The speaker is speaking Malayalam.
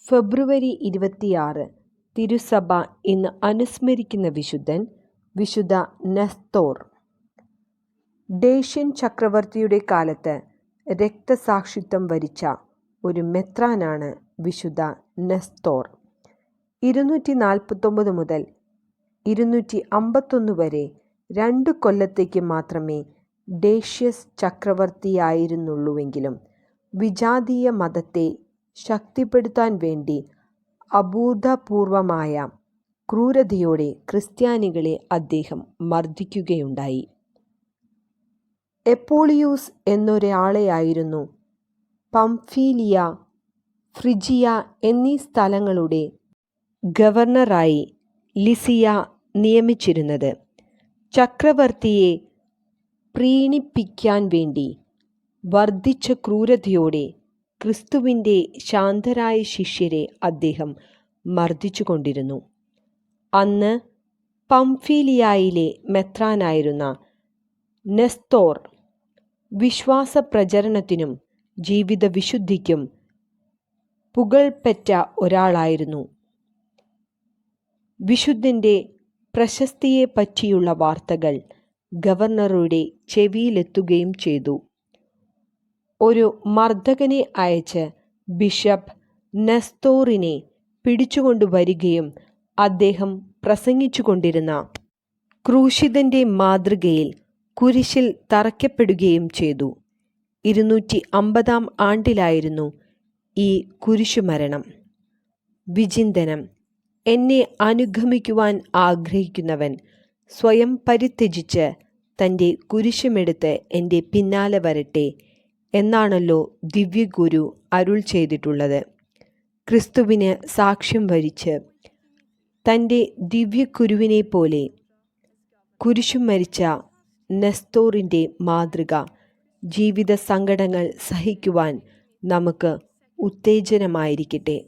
ഫെബ്രുവരി 26 തിരുസഭ ഇന്ന് അനുസ്മരിക്കുന്ന വിശുദ്ധൻ വിശുദ്ധ നെസ്തോർ. ഡേഷ്യൻ ചക്രവർത്തിയുടെ കാലത്ത് രക്തസാക്ഷിത്വം വരിച്ച ഒരു മെത്രാനാണ് വിശുദ്ധ നെസ്തോർ. 249 മുതൽ 251 വരെ 2 കൊല്ലത്തേക്ക് മാത്രമേ ഡേഷ്യസ് ചക്രവർത്തിയായിരുന്നുള്ളൂവെങ്കിലും വിജാതീയ മതത്തെ ശക്തിപ്പെടുത്താൻ വേണ്ടി അഭൂതപൂർവമായ ക്രൂരതയോടെ ക്രിസ്ത്യാനികളെ അദ്ദേഹം മർദ്ദിക്കുകയുണ്ടായി. എപ്പോളിയൂസ് എന്നൊരാളെയായിരുന്നു പംഫീലിയ, ഫ്രിജിയ എന്നീ സ്ഥലങ്ങളുടെ ഗവർണറായി ലിസിയ നിയമിച്ചിരുന്നത്. ചക്രവർത്തിയെ പ്രീണിപ്പിക്കാൻ വേണ്ടി വർദ്ധിച്ച ക്രൂരതയോടെ ക്രിസ്തുവിൻ്റെ ശാന്തരായ ശിഷ്യരെ അദ്ദേഹം മർദ്ദിച്ചുകൊണ്ടിരുന്നു. അന്ന് പംഫീലിയായിലെ മെത്രാനായിരുന്ന നെസ്തോർ വിശ്വാസ പ്രചരണത്തിനും ജീവിത വിശുദ്ധിക്കും പുകഴ്പെറ്റ ഒരാളായിരുന്നു. വിശുദ്ധൻ്റെ പ്രശസ്തിയെപ്പറ്റിയുള്ള വാർത്തകൾ ഗവർണറുടെ ചെവിയിലെത്തുകയും ചെയ്തു. ഒരു മർദ്ദകനെ അയച്ച് ബിഷപ്പ് നെസ്തോറിനെ പിടിച്ചുകൊണ്ടുവരികയും അദ്ദേഹം പ്രസംഗിച്ചുകൊണ്ടിരുന്ന ക്രൂശിതൻ്റെ മാതൃകയിൽ കുരിശിൽ തറയ്ക്കപ്പെടുകയും ചെയ്തു. 250 ആണ്ടിലായിരുന്നു ഈ കുരിശുമരണം. വിചിന്തനം: എന്നെ അനുഗമിക്കുവാൻ ആഗ്രഹിക്കുന്നവൻ സ്വയം പരിത്യജിച്ച് തൻ്റെ കുരിശുമെടുത്ത് എൻ്റെ പിന്നാലെ വരട്ടെ എന്നാണല്ലോ ദിവ്യഗുരു അരുൾ ചെയ്തിട്ടുള്ളത്. ക്രിസ്തുവിന് സാക്ഷ്യം വരിച്ച് തൻ്റെ ദിവ്യഗുരുവിനെ പോലെ കുരിശു മരിച്ച നെസ്തോറിൻ്റെ മാതൃക ജീവിത സങ്കടങ്ങൾ സഹിക്കുവാൻ നമുക്ക് ഉത്തേജനമായിരിക്കട്ടെ.